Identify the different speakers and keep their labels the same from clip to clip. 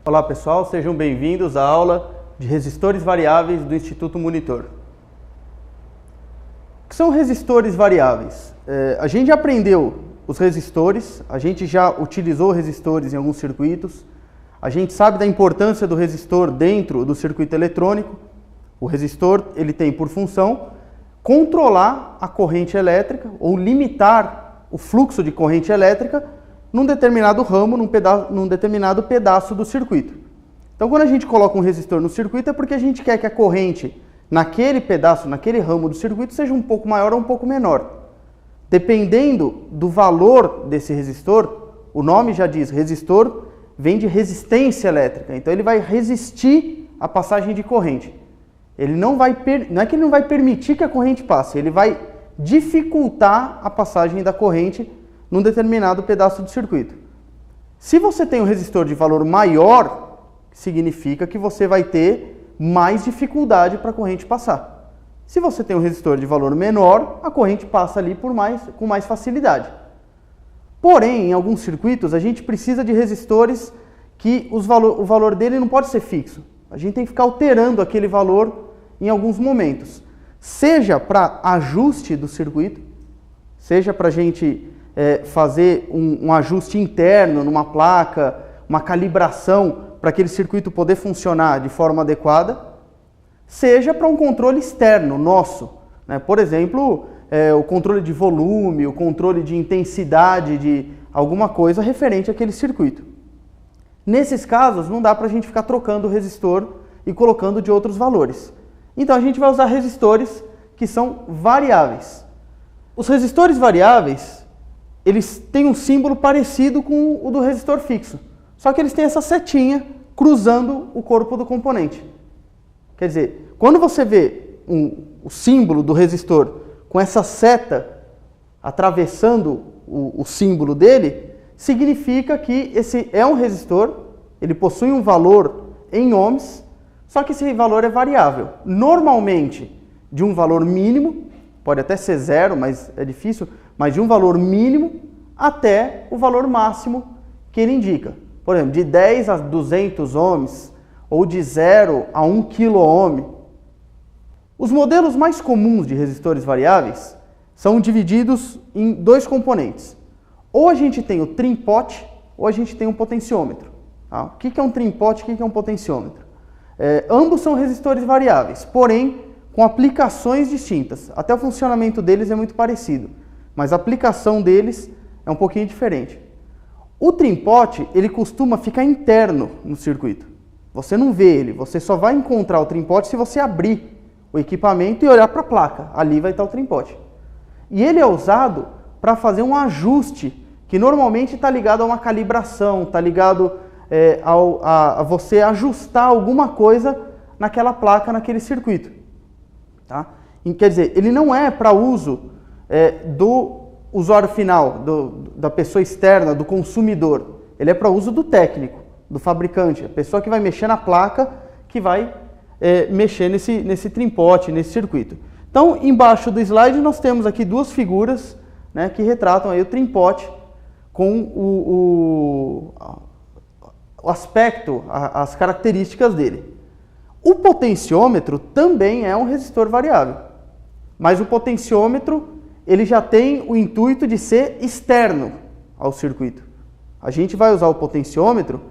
Speaker 1: Olá pessoal, sejam bem-vindos à aula de resistores variáveis do Instituto Monitor. O que são resistores variáveis? A gente já aprendeu os resistores, a gente já utilizou resistores em alguns circuitos, a gente sabe da importância do resistor dentro do circuito eletrônico. O resistor ele tem por função controlar a corrente elétrica ou limitar o fluxo de corrente elétrica num determinado ramo, num determinado pedaço do circuito. Então, quando a gente coloca um resistor no circuito, é porque a gente quer que a corrente naquele pedaço, naquele ramo do circuito, seja um pouco maior ou um pouco menor. Dependendo do valor desse resistor, o nome já diz, resistor vem de resistência elétrica. Então, ele vai resistir a passagem de corrente. Ele não é que ele não vai permitir que a corrente passe, ele vai dificultar a passagem da corrente num determinado pedaço do circuito. Se você tem um resistor de valor maior, significa que você vai ter mais dificuldade para a corrente passar. Se você tem um resistor de valor menor, a corrente passa ali com mais facilidade. Porém, em alguns circuitos, a gente precisa de resistores que o valor dele não pode ser fixo. A gente tem que ficar alterando aquele valor em alguns momentos. Seja para ajuste do circuito, seja para a gente fazer um ajuste interno numa placa, uma calibração para aquele circuito poder funcionar de forma adequada, seja para um controle externo nosso, né? Por exemplo, o controle de volume, o controle de intensidade de alguma coisa referente àquele circuito. Nesses casos, não dá para a gente ficar trocando o resistor e colocando de outros valores. Então, a gente vai usar resistores que são variáveis. Os resistores variáveis, eles têm um símbolo parecido com o do resistor fixo, só que eles têm essa setinha cruzando o corpo do componente. Quer dizer, quando você vê o símbolo do resistor com essa seta atravessando o símbolo dele, significa que esse é um resistor, ele possui um valor em ohms, só que esse valor é variável. Normalmente, de um valor mínimo, pode até ser zero, mas é difícil, mas de um valor mínimo até o valor máximo que ele indica. Por exemplo, de 10 a 200 ohms ou de 0 a 1 kΩ. Os modelos mais comuns de resistores variáveis são divididos em dois componentes. Ou a gente tem o trim-pot ou a gente tem um potenciômetro. Tá? O que é um trim-pot e o que é um potenciômetro? Ambos são resistores variáveis, porém com aplicações distintas. Até o funcionamento deles é muito parecido, mas a aplicação deles é um pouquinho diferente. O trim-pot, ele costuma ficar interno no circuito. Você não vê ele, você só vai encontrar o trim-pot se você abrir o equipamento e olhar para a placa. Ali vai estar o trim-pot. E ele é usado para fazer um ajuste que normalmente está ligado a uma calibração, está ligado a você ajustar alguma coisa naquela placa, naquele circuito. Tá? Quer dizer, ele não é para uso do usuário final, da pessoa externa, do consumidor. Ele é para uso do técnico, do fabricante, a pessoa que vai mexer na placa, que vai mexer nesse trim-pot, nesse circuito. Então, embaixo do slide, nós temos aqui duas figuras, né, que retratam aí o trim-pot com o aspecto, as características dele. O potenciômetro também é um resistor variável, mas o potenciômetro ele já tem o intuito de ser externo ao circuito. A gente vai usar o potenciômetro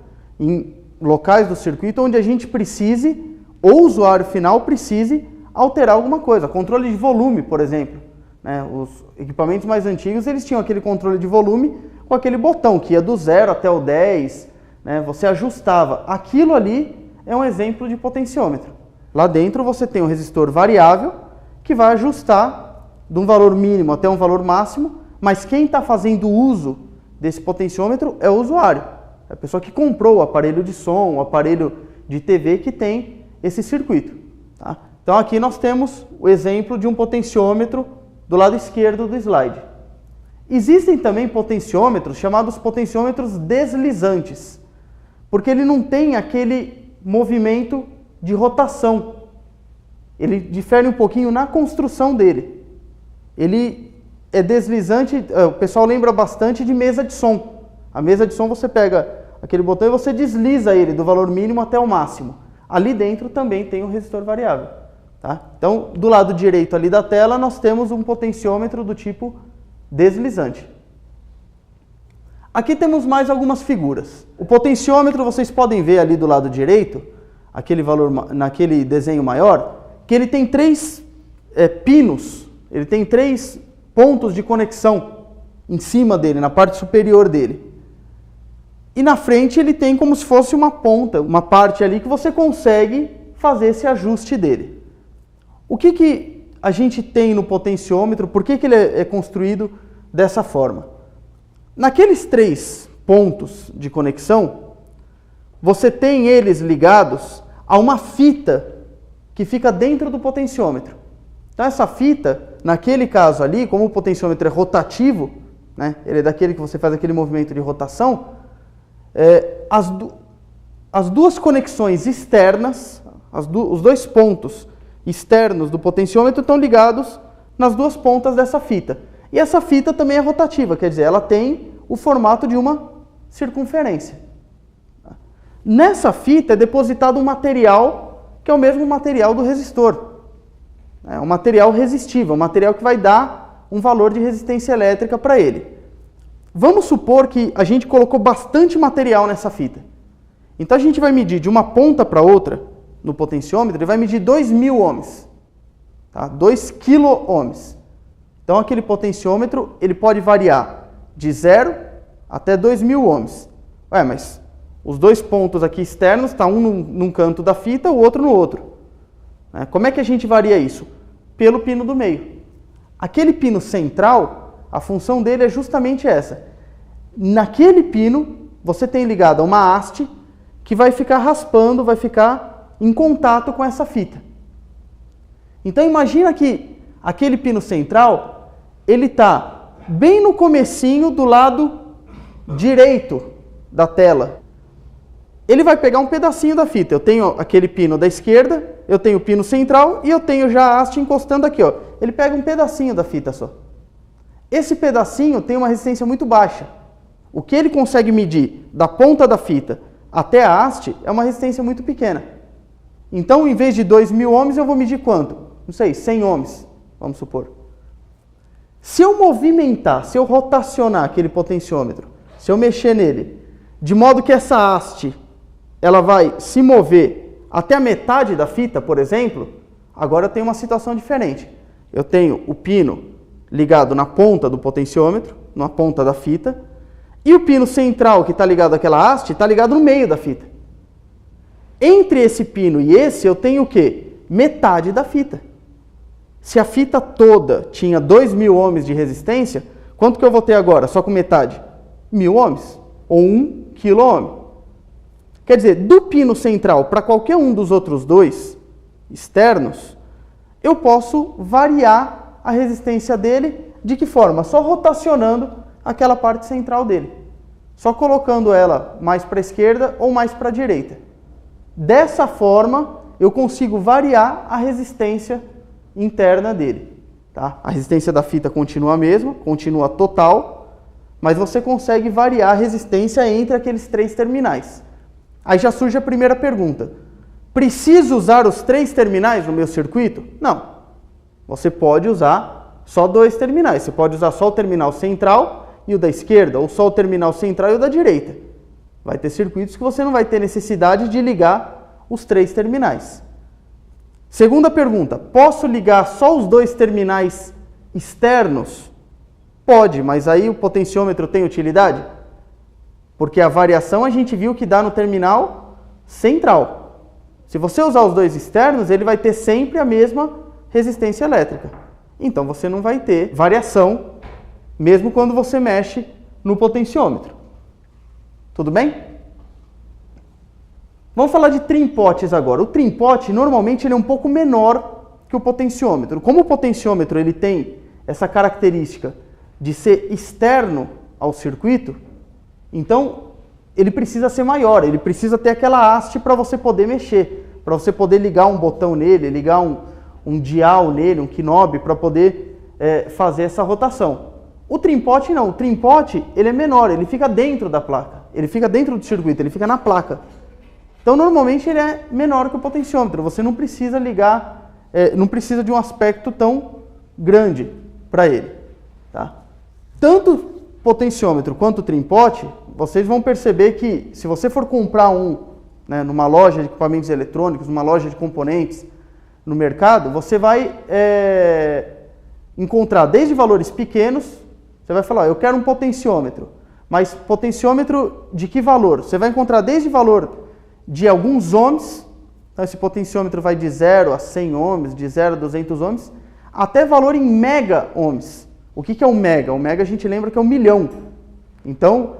Speaker 1: em locais do circuito onde a gente precise, ou o usuário final precise, alterar alguma coisa. Controle de volume, por exemplo. Né? Os equipamentos mais antigos, eles tinham aquele controle de volume com aquele botão que ia do 0 até o 10, né? Você ajustava. Aquilo ali é um exemplo de potenciômetro. Lá dentro você tem um resistor variável que vai ajustar de um valor mínimo até um valor máximo, mas quem está fazendo uso desse potenciômetro é o usuário. É a pessoa que comprou o aparelho de som, o aparelho de TV que tem esse circuito. Tá? Então aqui nós temos o exemplo de um potenciômetro do lado esquerdo do slide. Existem também potenciômetros chamados potenciômetros deslizantes, porque ele não tem aquele movimento de rotação. Ele difere um pouquinho na construção dele. Ele é deslizante, o pessoal lembra bastante de mesa de som. A mesa de som você pega aquele botão e você desliza ele do valor mínimo até o máximo. Ali dentro também tem um resistor variável. Tá? Então, do lado direito ali da tela, nós temos um potenciômetro do tipo deslizante. Aqui temos mais algumas figuras. O potenciômetro, vocês podem ver ali do lado direito, aquele valor, naquele desenho maior, que ele tem 3 pinos, ele tem 3 pontos de conexão em cima dele, na parte superior dele. E na frente ele tem como se fosse uma ponta, uma parte ali que você consegue fazer esse ajuste dele. O que a gente tem no potenciômetro? Por que ele é construído dessa forma? Naqueles 3 pontos de conexão, você tem eles ligados a uma fita que fica dentro do potenciômetro. Então essa fita, naquele caso ali, como o potenciômetro é rotativo, né, ele é daquele que você faz aquele movimento de rotação, as duas conexões externas, os 2 pontos externos do potenciômetro estão ligados nas 2 pontas dessa fita. E essa fita também é rotativa, quer dizer, ela tem o formato de uma circunferência. Nessa fita é depositado um material que é o mesmo material do resistor. É um material resistível, um material que vai dar um valor de resistência elétrica para ele. Vamos supor que a gente colocou bastante material nessa fita. Então a gente vai medir de uma ponta para outra, no potenciômetro, ele vai medir 2.000 ohms. Tá? 2 quilo-ohms. Então aquele potenciômetro ele pode variar de 0 até 2.000 ohms. Ué, mas os 2 pontos aqui externos estão um num canto da fita, o outro no outro. Como é que a gente varia isso? Pelo pino do meio. Aquele pino central, a função dele é justamente essa. Naquele pino, você tem ligado uma haste que vai ficar raspando, vai ficar em contato com essa fita. Então imagina que aquele pino central, ele está bem no comecinho do lado direito da tela. Ele vai pegar um pedacinho da fita. Eu tenho aquele pino da esquerda, eu tenho o pino central e eu tenho já a haste encostando aqui. Ó. Ele pega um pedacinho da fita só. Esse pedacinho tem uma resistência muito baixa. O que ele consegue medir da ponta da fita até a haste é uma resistência muito pequena. Então, em vez de 2.000 ohms, eu vou medir quanto? Não sei, 100 ohms, vamos supor. Se eu movimentar, se eu rotacionar aquele potenciômetro, se eu mexer nele, de modo que essa haste ela vai se mover até a metade da fita, por exemplo, agora eu tenho uma situação diferente. Eu tenho o pino ligado na ponta do potenciômetro, na ponta da fita, e o pino central que está ligado àquela haste está ligado no meio da fita. Entre esse pino e esse eu tenho o quê? Metade da fita. Se a fita toda tinha 2.000 ohms de resistência, quanto que eu vou ter agora, só com metade? 1.000 ohms, ou 1 quilo-ohm. Quer dizer, do pino central para qualquer um dos outros 2 externos, eu posso variar a resistência dele. De que forma? Só rotacionando aquela parte central dele. Só colocando ela mais para a esquerda ou mais para a direita. Dessa forma, eu consigo variar a resistência interna dele. Tá? A resistência da fita continua a mesma, continua total, mas você consegue variar a resistência entre aqueles 3 terminais. Aí já surge a primeira pergunta. Preciso usar os 3 terminais no meu circuito? Não. Você pode usar só 2 terminais. Você pode usar só o terminal central e o da esquerda, ou só o terminal central e o da direita. Vai ter circuitos que você não vai ter necessidade de ligar os 3 terminais. Segunda pergunta, posso ligar só os 2 terminais externos? Pode, mas aí o potenciômetro tem utilidade? Porque a variação a gente viu que dá no terminal central. Se você usar os 2 externos, ele vai ter sempre a mesma resistência elétrica. Então você não vai ter variação, mesmo quando você mexe no potenciômetro. Tudo bem? Vamos falar de trim-pots agora. O trim-pot, normalmente, ele é um pouco menor que o potenciômetro. Como o potenciômetro ele tem essa característica de ser externo ao circuito, então ele precisa ser maior, ele precisa ter aquela haste para você poder mexer, para você poder ligar um botão nele, ligar um dial nele, um knob, para poder fazer essa rotação. O trim-pot não, o trim-pot ele é menor, ele fica dentro da placa. ele fica dentro do circuito, ele fica na placa. Então, normalmente, ele é menor que o potenciômetro. Você não precisa ligar, não precisa de um aspecto tão grande para ele. Tá? Tanto potenciômetro quanto trim-pot, vocês vão perceber que, se você for comprar né, numa loja de equipamentos eletrônicos, numa loja de componentes no mercado, você vai encontrar desde valores pequenos, você vai falar, eu quero um potenciômetro, mas potenciômetro de que valor? Você vai encontrar desde valor de alguns ohms, então esse potenciômetro vai de 0 a 100 ohms, de 0 a 200 ohms, até valor em mega ohms. O que é um mega? O mega a gente lembra que é 1 milhão. Então,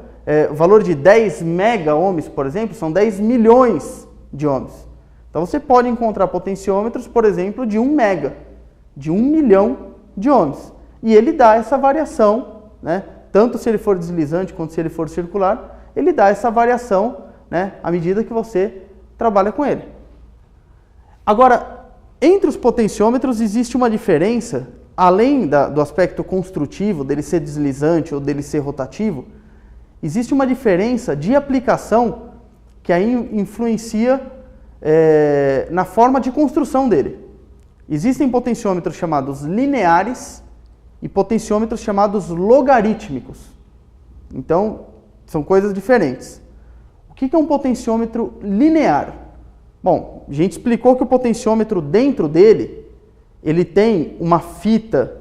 Speaker 1: o valor de 10 mega ohms, por exemplo, são 10 milhões de ohms. Então você pode encontrar potenciômetros, por exemplo, de 1 mega, de 1 milhão de ohms. E ele dá essa variação, né? Tanto se ele for deslizante quanto se ele for circular, ele dá essa variação, né, à medida que você trabalha com ele. Agora, entre os potenciômetros existe uma diferença, além do aspecto construtivo, dele ser deslizante ou dele ser rotativo, existe uma diferença de aplicação que aí influencia na forma de construção dele. Existem potenciômetros chamados lineares e potenciômetros chamados logarítmicos. Então, são coisas diferentes. O que é um potenciômetro linear? Bom, a gente explicou que o potenciômetro dentro dele, ele tem uma fita,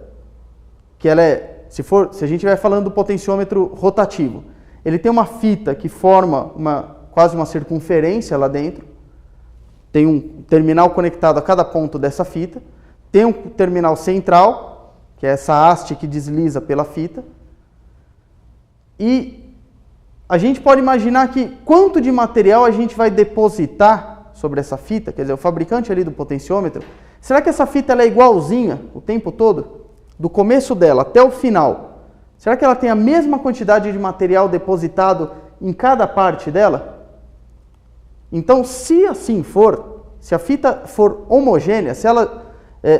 Speaker 1: que ela se a gente estiver falando do potenciômetro rotativo, ele tem uma fita que forma quase uma circunferência lá dentro, tem um terminal conectado a cada ponto dessa fita, tem um terminal central, que é essa haste que desliza pela fita, e a gente pode imaginar que quanto de material a gente vai depositar sobre essa fita, quer dizer, o fabricante ali do potenciômetro, será que essa fita ela é igualzinha o tempo todo? Do começo dela até o final? Será que ela tem a mesma quantidade de material depositado em cada parte dela? Então, se assim for, se a fita for homogênea, se ela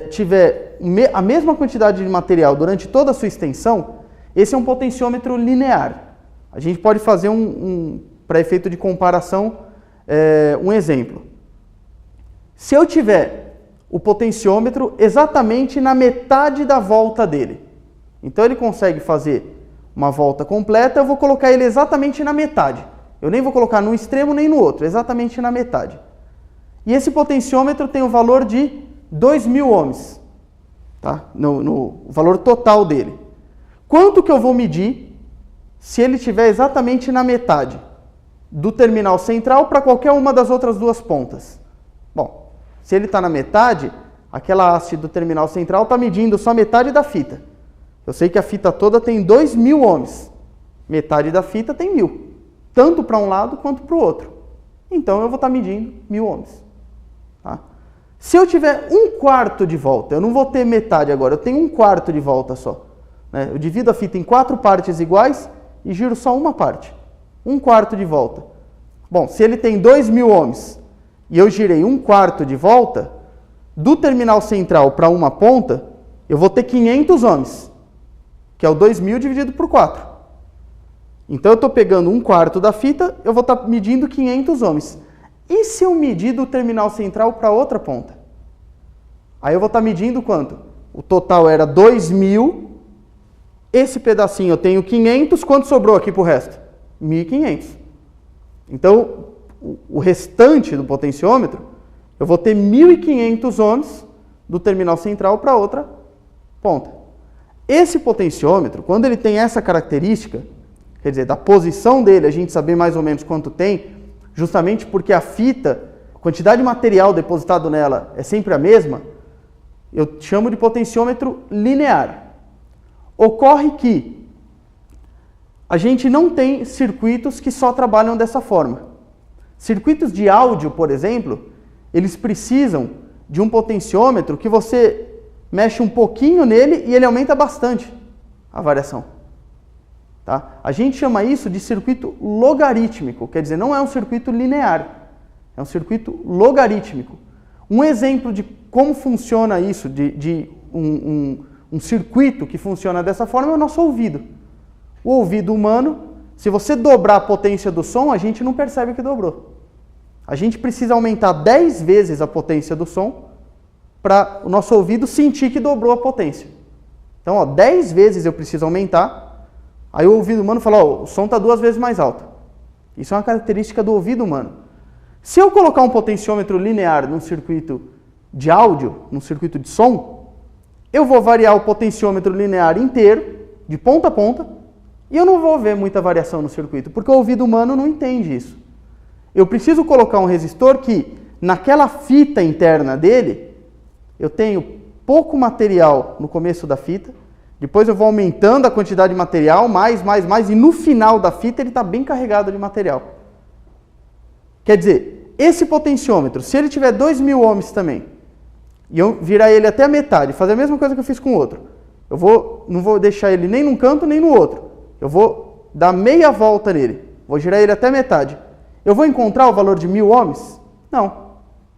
Speaker 1: tiver a mesma quantidade de material durante toda a sua extensão, esse é um potenciômetro linear. A gente pode fazer para efeito de comparação, um exemplo. Se eu tiver o potenciômetro exatamente na metade da volta dele, então ele consegue fazer uma volta completa, eu vou colocar ele exatamente na metade. Eu nem vou colocar num extremo nem no outro, exatamente na metade. E esse potenciômetro tem o valor de 2.000 ohms, tá? No valor total dele. Quanto que eu vou medir se ele estiver exatamente na metade do terminal central para qualquer uma das outras duas pontas? Bom, se ele está na metade, aquela haste do terminal central está medindo só metade da fita. Eu sei que a fita toda tem 2.000 ohms. Metade da fita tem 1.000. Tanto para um lado quanto para o outro. Então eu vou estar medindo 1.000 ohms. Tá? Se eu tiver 1/4 de volta, eu não vou ter metade agora, eu tenho 1/4 de volta só. Né? Eu divido a fita em 4 partes iguais e giro só uma parte. 1/4 de volta. Bom, se ele tem 2.000 ohms e eu girei 1/4 de volta, do terminal central para uma ponta, eu vou ter 500 ohms, que é o 2.000 dividido por 4. Então eu estou pegando 1/4 da fita, eu vou estar medindo 500 ohms. E se eu medir do terminal central para outra ponta? Aí eu vou estar medindo quanto? O total era 2.000, esse pedacinho eu tenho 500, quanto sobrou aqui para o resto? 1.500. Então, o restante do potenciômetro, eu vou ter 1.500 ohms do terminal central para outra ponta. Esse potenciômetro, quando ele tem essa característica, quer dizer, da posição dele, a gente saber mais ou menos quanto tem, justamente porque a fita, a quantidade de material depositado nela é sempre a mesma, eu chamo de potenciômetro linear. Ocorre que a gente não tem circuitos que só trabalham dessa forma. Circuitos de áudio, por exemplo, eles precisam de um potenciômetro que você mexe um pouquinho nele e ele aumenta bastante a variação. Tá? A gente chama isso de circuito logarítmico, quer dizer, não é um circuito linear, é um circuito logarítmico. Um exemplo de como funciona isso, de um circuito que funciona dessa forma, é o nosso ouvido. O ouvido humano, se você dobrar a potência do som, a gente não percebe que dobrou. A gente precisa aumentar 10 vezes a potência do som para o nosso ouvido sentir que dobrou a potência. Então, ó, 10 vezes eu preciso aumentar, aí o ouvido humano fala, ó, o som está 2 vezes mais alto. Isso é uma característica do ouvido humano. Se eu colocar um potenciômetro linear num circuito de áudio, num circuito de som, eu vou variar o potenciômetro linear inteiro, de ponta a ponta, e eu não vou ver muita variação no circuito, porque o ouvido humano não entende isso. Eu preciso colocar um resistor que, naquela fita interna dele, eu tenho pouco material no começo da fita, depois eu vou aumentando a quantidade de material, mais, e no final da fita ele está bem carregado de material. Quer dizer, esse potenciômetro, se ele tiver 2.000 ohms também, e eu virar ele até a metade, fazer a mesma coisa que eu fiz com o outro, não vou deixar ele nem num canto nem no outro, eu vou dar meia volta nele, vou girar ele até a metade. Eu vou encontrar o valor de 1.000 ohms? Não.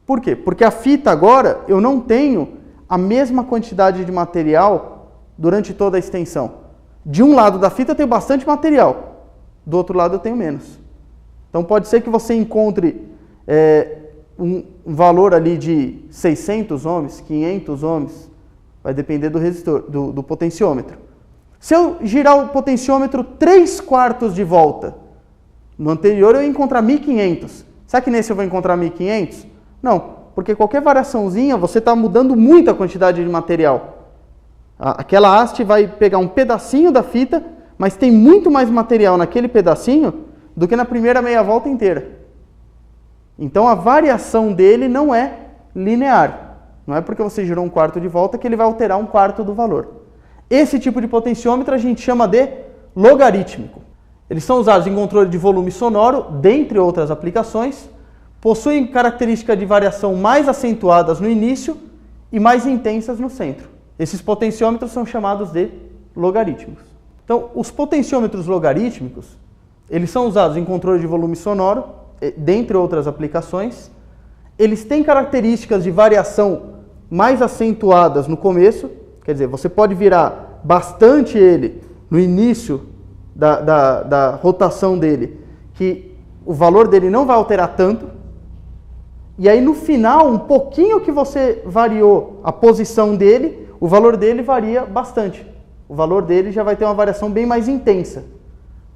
Speaker 1: Por quê? Porque a fita agora, eu não tenho a mesma quantidade de material durante toda a extensão. De um lado da fita eu tenho bastante material, do outro lado eu tenho menos. Então pode ser que você encontre um valor ali de 600 ohms, 500 ohms, vai depender do resistor, do potenciômetro. Se eu girar o potenciômetro 3/4 de volta, no anterior eu ia encontrar 1.500. Será que nesse eu vou encontrar 1.500? Não, porque qualquer variaçãozinha você está mudando muito a quantidade de material. Aquela haste vai pegar um pedacinho da fita, mas tem muito mais material naquele pedacinho do que na primeira meia volta inteira. Então a variação dele não é linear. Não é porque você girou 1/4 de volta que ele vai alterar 1/4 do valor. Esse tipo de potenciômetro a gente chama de logarítmico. Eles são usados em controle de volume sonoro, dentre outras aplicações, possuem características de variação mais acentuadas no início e mais intensas no centro. Esses potenciômetros são chamados de logarítmicos. Então, os potenciômetros logarítmicos, eles são usados em controle de volume sonoro, dentre outras aplicações. Eles têm características de variação mais acentuadas no começo, quer dizer, você pode virar bastante ele no início da rotação dele, que o valor dele não vai alterar tanto, e aí no final, um pouquinho que você variou a posição dele, o valor dele varia bastante. O valor dele já vai ter uma variação bem mais intensa.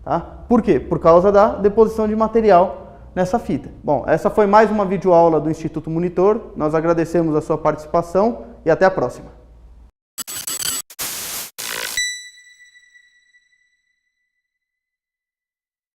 Speaker 1: Tá? Por quê? Por causa da deposição de material nessa fita. Bom, essa foi mais uma videoaula do Instituto Monitor. Nós agradecemos a sua participação e até a próxima.